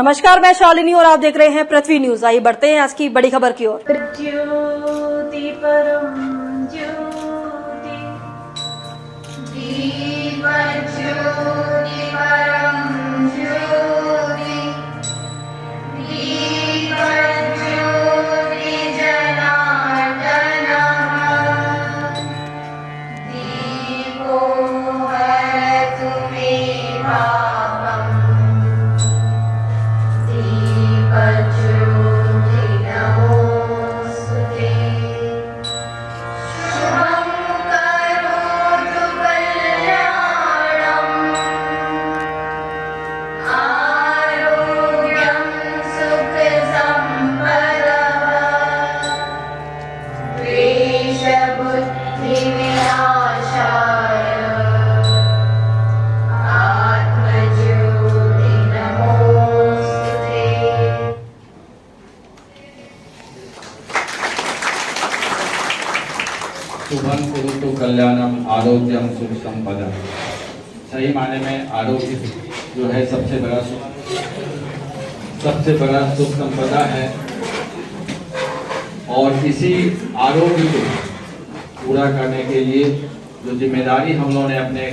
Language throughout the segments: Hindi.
नमस्कार, मैं शालिनी और आप देख रहे हैं पृथ्वी न्यूज। आइए बढ़ते हैं आज की बड़ी खबर की ओर। ज्योति परम ज्योति दीप ज्योति परम ज्योति दीप ज्योति जनार्दनः दीपो हरतु मे पापम् दीपज्योति नमोऽस्तुते शुभं करोतु कल्याणम् आरोग्यं सुखसम्पदः द्वेषबुद्धिविनाशाय आत्मज्योति नमोऽस्तुते। शुभम कुरुतु कल्याणम आरोग्यम सुख संपदा। सही माने में आरोग्य जो है सबसे बड़ा सुख संपदा है और इसी आरोग्य को पूरा करने के लिए जो जिम्मेदारी हम लोगों ने अपने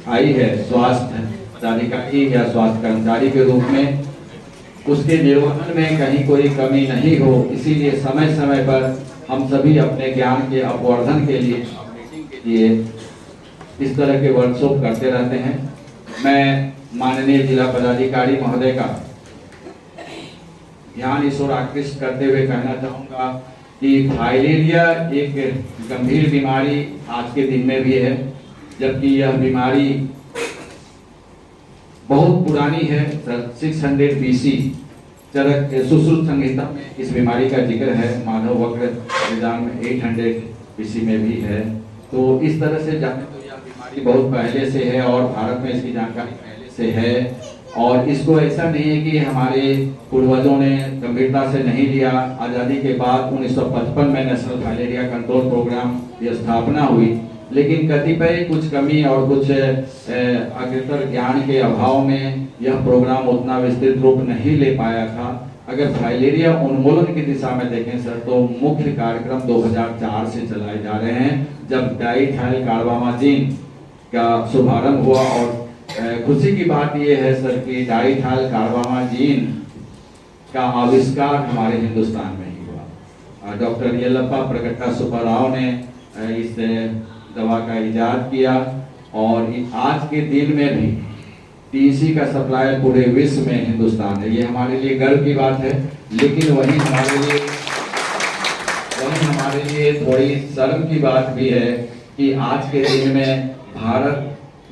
आई है स्वास्थ्य पदाधिकारी या स्वास्थ्य कर्मचारी के रूप में, उसके निर्वहन में कहीं कोई कमी नहीं हो, इसीलिए समय समय पर हम सभी अपने ज्ञान के अपवर्धन के लिए इस तरह के वर्कशॉप करते रहते हैं। मैं माननीय जिला पदाधिकारी महोदय का ध्यान इस ओर आकृष्ट करते हुए कहना चाहूँगा कि फाइलेरिया एक गंभीर बीमारी आज के दिन में भी है, जबकि यह बीमारी बहुत पुरानी है। 600 BC चरक सुश्रुत संहिता में इस बीमारी का जिक्र है। मानव वक्र निदान में 800 BC में भी है। तो इस तरह से जाने तो यह बीमारी बहुत पहले से है और भारत में इसकी जानकारी पहले से है, और इसको ऐसा नहीं है कि हमारे पूर्वजों ने गंभीरता से नहीं लिया। आज़ादी के बाद 1955 में नेशनल फाइलेरिया कंट्रोल प्रोग्राम की स्थापना हुई, लेकिन कतिपय कुछ कमी और कुछ अग्रतर ज्ञान के अभाव में यह प्रोग्राम उतना विस्तृत रूप नहीं ले पाया था। अगर फाइलेरिया उन्मूलन की दिशा में देखें सर, तो मुख्य कार्यक्रम 2004 से चलाए जा रहे हैं, जब डाइथाइल कार्बामाजिन का शुभारंभ हुआ। और खुशी की बात यह है सर कि डाइथाइल कार्बामाजिन का आविष्कार हमारे हिंदुस्तान में ही हुआ। डॉक्टर येलप्पा प्रगट्टा सुब्बाराव ने इस दवा का इजाद किया, और आज के दिन में भी टीसी का सप्लाई पूरे विश्व में हिंदुस्तान है। ये हमारे लिए गर्व की बात है, लेकिन वही हमारे लिए थोड़ी शर्म की बात भी है कि आज के दिन में भारत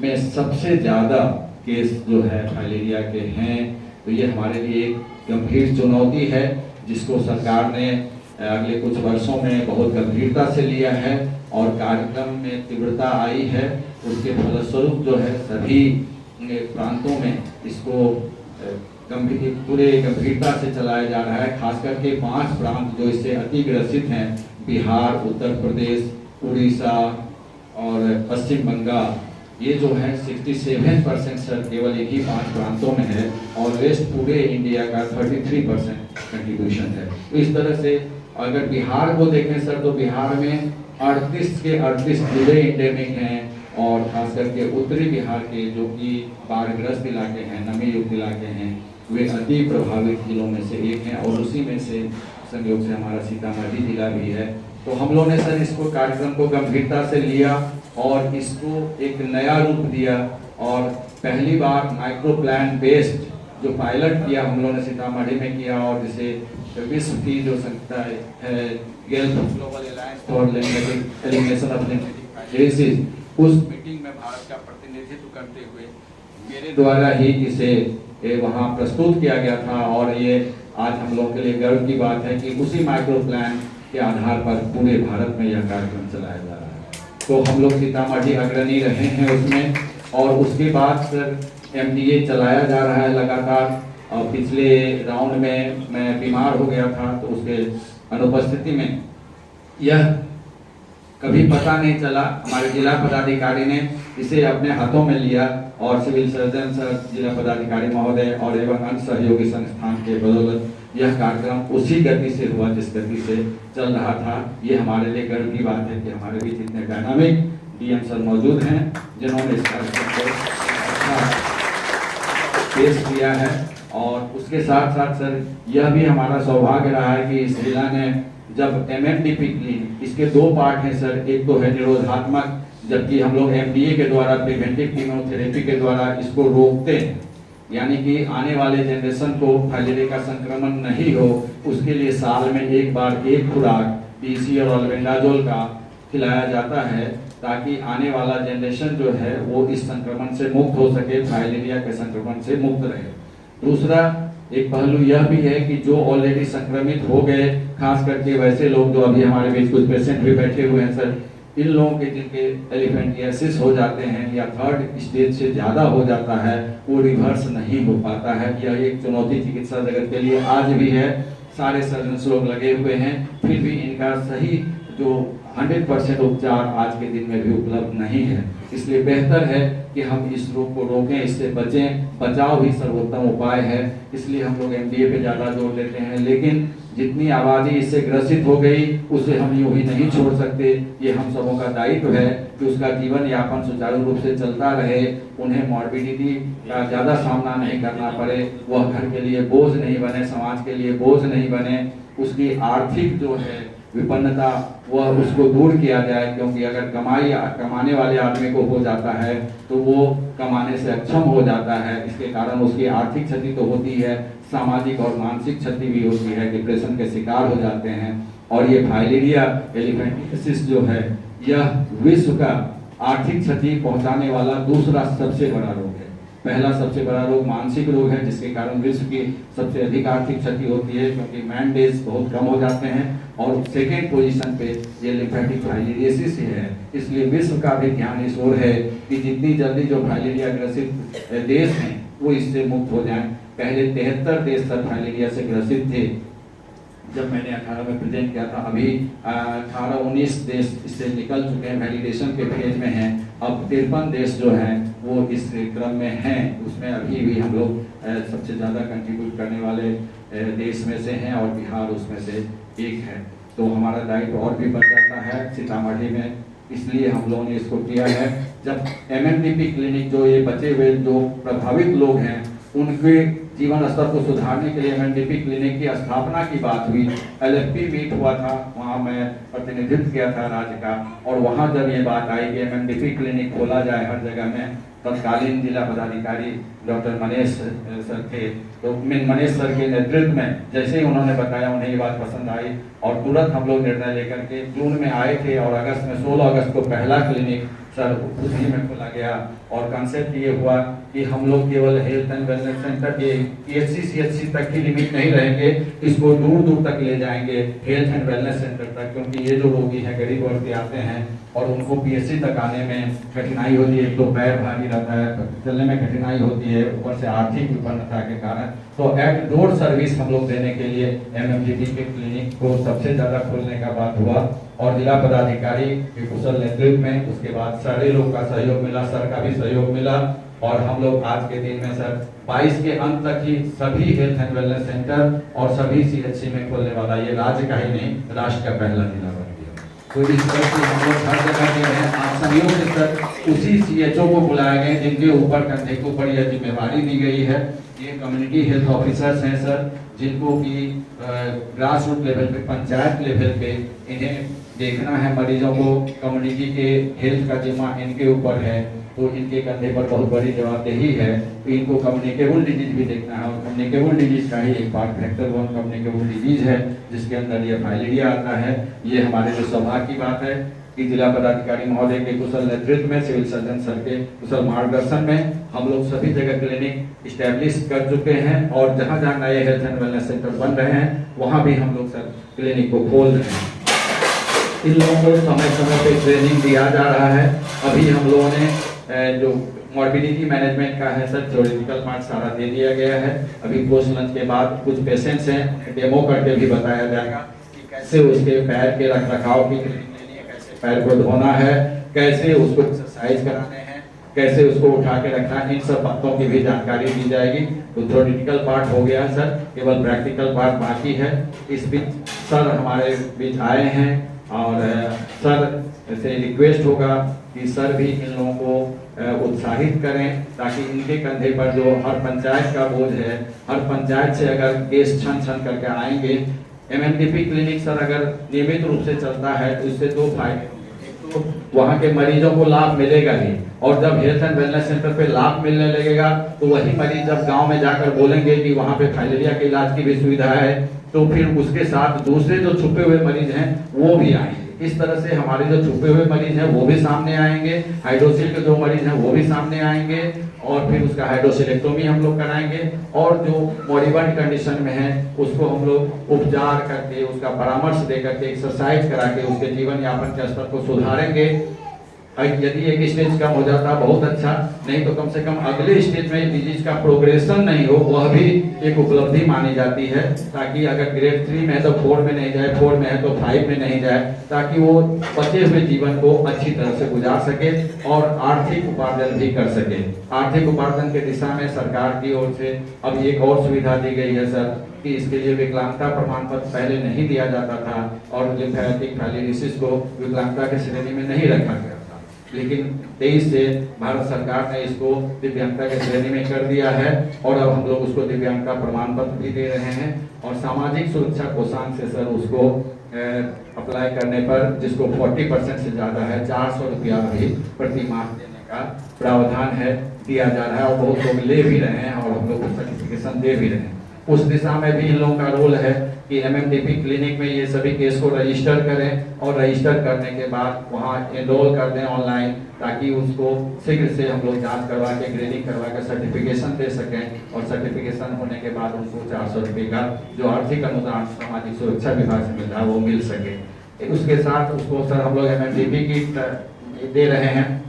में सबसे ज्यादा केस जो है फाइलेरिया के हैं। तो ये हमारे लिए एक गंभीर चुनौती है, जिसको सरकार ने अगले कुछ वर्षों में बहुत गंभीरता से लिया है और कार्यक्रम में तीव्रता आई है। उसके फलस्वरूप जो है सभी प्रांतों में इसको पूरे गंभीरता से चलाया जा रहा है। खास करके 5 प्रांत जो इससे अति ग्रसित हैं, बिहार, उत्तर प्रदेश, उड़ीसा और पश्चिम बंगाल, ये जो है 67% सर केवल एक ही 5 प्रांतों में है, और रेस्ट पूरे इंडिया का 33% कंट्रीब्यूशन है। तो इस तरह से अगर बिहार को देखें सर, तो बिहार में 38 के 38 जिले इंडेमिक हैं, और खास करके उत्तरी बिहार के जो कि बाढ़ग्रस्त इलाके हैं, नमी युक्त इलाके हैं, वे अति प्रभावित जिलों में से एक हैं, और उसी में से संयोग से हमारा सीतामढ़ी जिला भी है। तो हम लोगों ने सर इसको कार्यक्रम को गंभीरता से लिया और इसको एक नया रूप दिया, और पहली बार माइक्रो प्लान बेस्ड जो पायलट किया हम लोगों ने सीतामढ़ी में किया, और जिसे विश्व की जो संस्था है global alliance for elimination of lymphatic filariasis, उस मीटिंग में भारत का प्रतिनिधित्व करते हुए मेरे द्वारा ही इसे वहाँ प्रस्तुत किया गया था। और ये आज हम लोग के लिए गर्व की बात है कि उसी माइक्रो प्लान के आधार पर पूरे भारत में यह कार्यक्रम चलाया जा रहा है। तो हम लोग सीतामढ़ी अग्रणी रहे हैं उसमें, और उसके बाद सर MDA चलाया जा रहा है लगातार। और पिछले राउंड में मैं बीमार हो गया था, तो उसके अनुपस्थिति में यह कभी पता नहीं चला। हमारे जिला पदाधिकारी ने इसे अपने हाथों में लिया और सिविल सर्जन सर, जिला पदाधिकारी महोदय और एवं अन्य सहयोगी संस्थान के बदौलत यह कार्यक्रम उसी गति से हुआ जिस गति से चल रहा था। ये हमारे लिए गर्व की बात है कि हमारे बीच इतने डायनामिक डीएम सर मौजूद हैं जिन्होंने इस कार्यक्रम को अच्छा पेश किया है। और उसके साथ साथ सर यह भी हमारा सौभाग्य रहा है कि इस जिला ने जब MMDP क्लिनिक, इसके दो पार्ट हैं सर, एक तो है निरोधात्मक, जबकि हम लोग MDA के द्वारा प्रिवेंटिव कीमोथेरेपी के द्वारा इसको रोकते हैं, यानी कि आने वाले जनरेशन को फाइलेरिया का संक्रमण नहीं हो, उसके लिए साल में एक बार एक खुराक PC और अल्बेंडाजोल का खिलाया जाता है ताकि आने वाला जनरेशन जो है वो इस संक्रमण से मुक्त हो सके, फाइलेरिया के संक्रमण से मुक्त रहे। दूसरा एक पहलू यह भी है कि जो ऑलरेडी संक्रमित हो गए, खास करके वैसे लोग जो अभी हमारे बीच कुछ पेशेंट भी बैठे हुए हैं सर, इन लोगों के जिनके एलिफेंटियासिस हो जाते हैं या 3rd स्टेज से ज़्यादा हो जाता है, वो रिवर्स नहीं हो पाता है। यह एक चुनौती चिकित्सा जगत के लिए आज भी है। सारे सर्जन्स लोग लगे हुए हैं, फिर भी इनका सही जो 100% उपचार आज के दिन में भी उपलब्ध नहीं है। इसलिए बेहतर है कि हम इस रोग को रोकें, इससे बचें। बचाव ही सर्वोत्तम उपाय है, इसलिए हम लोग MDA पे ज़्यादा जोर देते हैं। लेकिन जितनी आबादी इससे ग्रसित हो गई उसे हम यूं ही नहीं छोड़ सकते। ये हम सबों का दायित्व है कि उसका जीवन यापन सुचारू रूप से चलता रहे, उन्हें मॉर्बिडिटी का ज़्यादा सामना नहीं करना पड़े, वह घर के लिए बोझ नहीं बने, समाज के लिए बोझ नहीं बने, उसकी आर्थिक जो है विपन्नता वह उसको दूर किया जाए। क्योंकि अगर कमाने वाले आदमी को हो जाता है तो वो कमाने से अक्षम हो जाता है, इसके कारण उसकी आर्थिक क्षति तो होती है, सामाजिक और मानसिक क्षति भी होती है, डिप्रेशन के शिकार हो जाते हैं। और ये फाइलेरिया एलिफेंटियासिस जो है यह विश्व का आर्थिक क्षति पहुंचाने वाला दूसरा सबसे बड़ा रोग है। पहला सबसे बड़ा रोग मानसिक रोग है, जिसके कारण विश्व की सबसे अधिक आर्थिक क्षति होती है, क्योंकि मैन डेज बहुत कम हो जाते हैं। और सेकेंड पोजीशन पे ये लिम्फेटिक फाइलेरियासिस है। इसलिए विश्व का भी ध्यान इस ओर है कि जितनी जल्दी जो फाइलेरिया ग्रसित देश हैं वो इससे मुक्त हो जाएं। पहले 73 देश तक फाइलेरिया से ग्रसित थे जब मैंने 18 में प्रेजेंट किया था। अभी 18-19 देश इससे निकल चुके हैं, वैलिडेशन के फेज में हैं। अब 53 देश जो हैं वो इस क्रम में हैं। उसमें अभी भी हम लोग सबसे ज़्यादा कंट्रीब्यूट करने वाले देश में से हैं और बिहार उसमें से एक है। तो हमारा दायित्व और भी बढ़ जाता है सीतामढ़ी में, इसलिए हम लोगों ने इसको किया है। जब MMDP क्लिनिक जो ये बचे हुए जो प्रभावित लोग हैं उनके जीवन स्तर को सुधारने के लिए MMDP क्लिनिक की स्थापना की बात हुई। LFP मीट हुआ था, वहाँ मैं प्रतिनिधित्व किया था राज्य का, और वहाँ जब ये बात आई कि MMDP क्लिनिक खोला जाए हर जगह में, तत्कालीन जिला पदाधिकारी डॉक्टर मनीष सर थे, तो मनीष सर के नेतृत्व में जैसे ही उन्होंने बताया उन्हें ये बात पसंद आई और तुरंत हम लोग निर्णय लेकर के जून में आए थे और अगस्त में 16 अगस्त को पहला क्लिनिक सर उसी में खोला गया। और कंसेप्ट ये हुआ कि हम लोग केवल हेल्थ एंड वेलनेस सेंटर के PHC CHC तक ही लिमिट नहीं रहेंगे, इसको दूर दूर तक ले जाएंगे हेल्थ एंड वेलनेस सेंटर तक, क्योंकि ये जो रोगी हैं गरीब वर्ग के आते हैं और उनको PHC तक आने में कठिनाई होती है। एक तो पैर भारी रहता है, चलने में कठिनाई होती है, ऊपर से आर्थिक विपन्नता के कारण। तो एट डोर सर्विस हम लोग देने के लिए MMDP के क्लिनिक को सबसे ज़्यादा खोलने का बात हुआ और जिला पदाधिकारी के कुशल नेतृत्व में उसके बाद सारे लोग का सहयोग मिला, सर का भी सहयोग मिला और हम लोग आज के दिन में सर 22 के अंत तक ही सभी हेल्थ एंड वेलनेस सेंटर और सभी CHC में खोलने वाला, ये राज्य का ही नहीं राष्ट्र का पहला जिला बन गया। तो इस तरह से हम लोग हर जगह के हैं। आप संयोग से सर उसी CHO को बुलाए गए जिनके ऊपर कंधे के ऊपर यह जिम्मेवारी दी गई है। ये कम्युनिटी हेल्थ ऑफिसर्स हैं सर, जिनको कि ग्रास रूट लेवल पे, पंचायत लेवल पे इन्हें देखना है मरीजों को, कम्युनिटी के हेल्थ का जिम्मा इनके ऊपर है, तो इनके कंधे पर बहुत बड़ी जवाबदेही है। तो इनको कम्युनिकेबल डिजीज भी देखना है और कम्युनिकेबल डिजीज का ही एक पार्ट वेक्टर 1 कम्युनिकेबल डिजीज है जिसके अंदर ये फाइलेरिया आता है। ये हमारे जो सौभाग्य की बात है कि जिला पदाधिकारी महोदय के कुशल नेतृत्व में, सिविल सर्जन सर के कुशल मार्गदर्शन में हम लोग सभी जगह क्लिनिक इस्टेब्लिश कर चुके हैं और जहाँ जहाँ नए हेल्थ एंड वेलनेस सेंटर बन रहे हैं वहाँ भी हम लोग सर क्लिनिक को खोल रहे हैं। इन लोगों को समय समय पे ट्रेनिंग दिया जा रहा है। अभी हम लोगों ने जो मॉर्बिडिटी मैनेजमेंट का है सर, थ्योरेटिकल पार्ट सारा दे दिया गया है। अभी पोस्ट लंच के बाद कुछ पेशेंट्स हैं, डेमो करके भी बताया जाएगा कि कैसे उसके पैर के रख रखाव की ट्रेनिंग लेनी है, कैसे पैर को धोना है, कैसे उसको एक्सरसाइज कराने हैं, कैसे उसको उठा के रखना है, इन सब बातों की भी जानकारी दी जाएगी। तो थ्योरेटिकल पार्ट हो गया सर, केवल प्रैक्टिकल पार्ट बाकी है। इस बीच सर हमारे बीच आए हैं और सर से रिक्वेस्ट होगा कि सर भी इन लोगों को उत्साहित करें, ताकि इनके कंधे पर जो हर पंचायत का बोझ है, हर पंचायत से अगर केस छन छन करके आएंगे, MMDP क्लिनिक सर अगर नियमित रूप से चलता है तो इससे दो फायदे होंगे। तो वहाँ के मरीजों को लाभ मिलेगा ही, और जब हेल्थ एंड वेलनेस सेंटर पे लाभ मिलने लगेगा तो वही मरीज जब गांव में जाकर बोलेंगे कि वहाँ पे फाइलेरिया के इलाज की भी सुविधा है, तो फिर उसके साथ दूसरे जो छुपे हुए मरीज हैं वो भी आएंगे। इस तरह से हमारे जो छुपे हुए मरीज हैं वो भी सामने आएंगे, हाइड्रोसिल के जो मरीज हैं वो भी सामने आएंगे, और फिर उसका हाइड्रोसिलेक्टोमी हम लोग कराएंगे, और जो मॉरिबंड कंडीशन में है उसको हम लोग उपचार करके, उसका परामर्श दे करके, एक्सरसाइज करा के उसके जीवन यापन के स्तर को सुधारेंगे। यदि एक स्टेज कम हो जाता बहुत अच्छा, नहीं तो कम से कम अगले स्टेज में डिजीज का प्रोग्रेशन नहीं हो, वह भी एक उपलब्धि मानी जाती है। ताकि अगर ग्रेड 3 में है तो 4 में नहीं जाए, 4 में है तो 5 में नहीं जाए, ताकि वो बचे हुए जीवन को अच्छी तरह से गुजार सके और आर्थिक उपार्जन भी कर सके। आर्थिक उपार्जन के दिशा में सरकार की ओर से अब एक और सुविधा दी गई है सर, कि इसके लिए विकलांगता प्रमाण पत्र पहले नहीं दिया जाता था और लिम्फेटिक फाइलेरियोसिस को विकलांगता के श्रेणी में नहीं रखा गया था, लेकिन 23 से भारत सरकार ने इसको दिव्यांगता के श्रेणी में कर दिया है, और अब हम लोग उसको दिव्यांगता प्रमाण पत्र भी दे रहे हैं। और सामाजिक सुरक्षा कोषांग से सर उसको अप्लाई करने पर, जिसको 40% से ज्यादा है, 400 रुपया भी प्रति माह देने का प्रावधान है, दिया जा रहा है, और बहुत लोग ले भी रहे हैं और हम लोग सर्टिफिकेशन दे भी रहे हैं। उस दिशा में भी इन लोगों का रोल है कि MMDP क्लिनिक में ये सभी केस को रजिस्टर करें, और रजिस्टर करने के बाद वहाँ एनरोल कर दें ऑनलाइन, ताकि उसको शीघ्र से हम लोग जांच करवा के, ग्रेडिंग करवा के सर्टिफिकेशन दे सकें, और सर्टिफिकेशन होने के बाद उनको 400 रुपये का जो आर्थिक अनुदान सामाजिक सुरक्षा विभाग से मिल रहा है वो मिल सके। उसके साथ उसको सर हम लोग MMDP किट दे रहे हैं,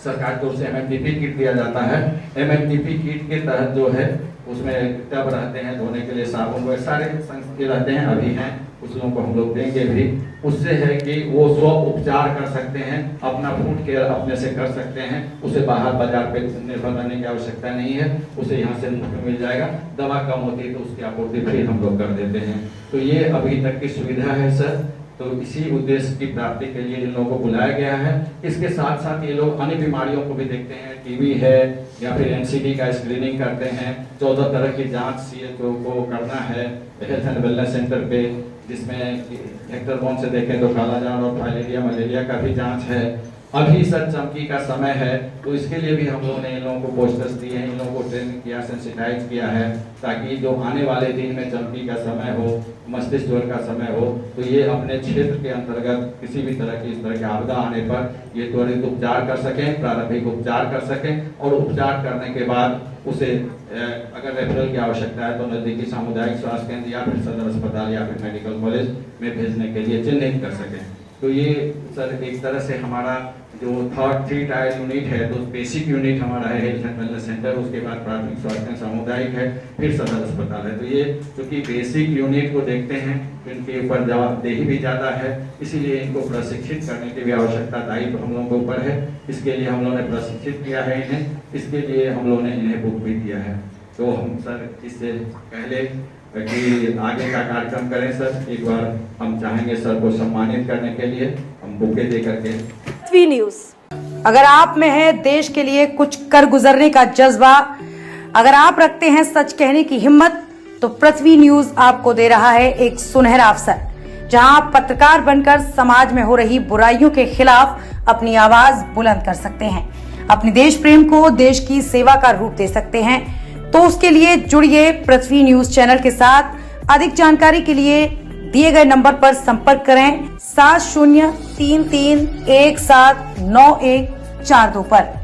सरकार की ओर से MMDP किट दिया जाता है। MMDP किट के तहत जो है उसमें टब रहते हैं धोने के लिए, साबुन वगैरह सारे संस्थे रहते हैं, अभी हैं, उस लोगों को हम लोग देंगे भी। उससे है कि वो स्व उपचार कर सकते हैं, अपना फूड केयर अपने से कर सकते हैं, उसे बाहर बाजार पे निर्भर रहने की आवश्यकता नहीं है, उसे यहाँ से मुफ्त में मिल जाएगा। दवा कम होती है तो उसकी आपूर्ति फ्री हम लोग कर देते हैं। तो ये अभी तक की सुविधा है सर। तो इसी उद्देश्य की प्राप्ति के लिए इन लोगों को बुलाया गया है। इसके साथ साथ ये लोग अन्य बीमारियों को भी देखते हैं, टीबी है या फिर NCD का स्क्रीनिंग करते हैं। 14 तरह की जांच CHO को करना है हेल्थ एंड वेलनेस सेंटर पे, जिसमें हेक्टरबॉर्न से देखें तो कालाजार और फाइलेरिया मलेरिया का भी जांच है। अभी सर चमकी का समय है, तो इसके लिए भी हम लोगों ने इन लोगों को पोस्टर्स दिए हैं, इन लोगों को ट्रेनिंग किया, सेंसिटाइज किया है, ताकि जो आने वाले दिन में चमकी का समय हो, मस्तिष्क ज्वर का समय हो, तो ये अपने क्षेत्र के अंतर्गत किसी भी तरह की इस तरह की आपदा आने पर ये त्वरित उपचार कर सकें, प्रारंभिक उपचार कर सकें, और उपचार करने के बाद उसे अगर रेफरल की आवश्यकता है तो नजदीकी सामुदायिक स्वास्थ्य केंद्र या फिर सदर अस्पताल या फिर मेडिकल कॉलेज में भेजने के लिए चिन्हित कर सकें। तो ये सर एक तरह से हमारा जो 3 टायर यूनिट है, तो बेसिक यूनिट हमारा है हेल्थ एंड वेलनेस सेंटर, उसके बाद प्राथमिक स्वास्थ्य सामुदायिक है, फिर सदर अस्पताल है। तो ये क्योंकि बेसिक यूनिट को देखते हैं तो इनके ऊपर जवाबदेही भी ज़्यादा है, इसीलिए इनको प्रशिक्षित करने की भी आवश्यकता दायित्व हम लोगों के ऊपर है। इसके लिए हम लोगों ने प्रशिक्षित किया है इन्हें, इसके लिए हम लोगों ने इन्हें बुक भी दिया है। तो हम सर इससे पहले कि आगे का कार्यक्रम करें सर, एक बार हम चाहेंगे सर को सम्मानित करने के लिए हम बुके दे करके। पृथ्वी न्यूज, अगर आप में है देश के लिए कुछ कर गुजरने का जज्बा, अगर आप रखते हैं सच कहने की हिम्मत, तो पृथ्वी न्यूज आपको दे रहा है एक सुनहरा अवसर, जहां आप पत्रकार बनकर समाज में हो रही बुराइयों के खिलाफ अपनी आवाज बुलंद कर सकते हैं, अपने देश प्रेम को देश की सेवा का रूप दे सकते हैं। तो उसके लिए जुड़िए पृथ्वी न्यूज चैनल के साथ। अधिक जानकारी के लिए दिए गए नंबर पर संपर्क करें 7033179142 पर।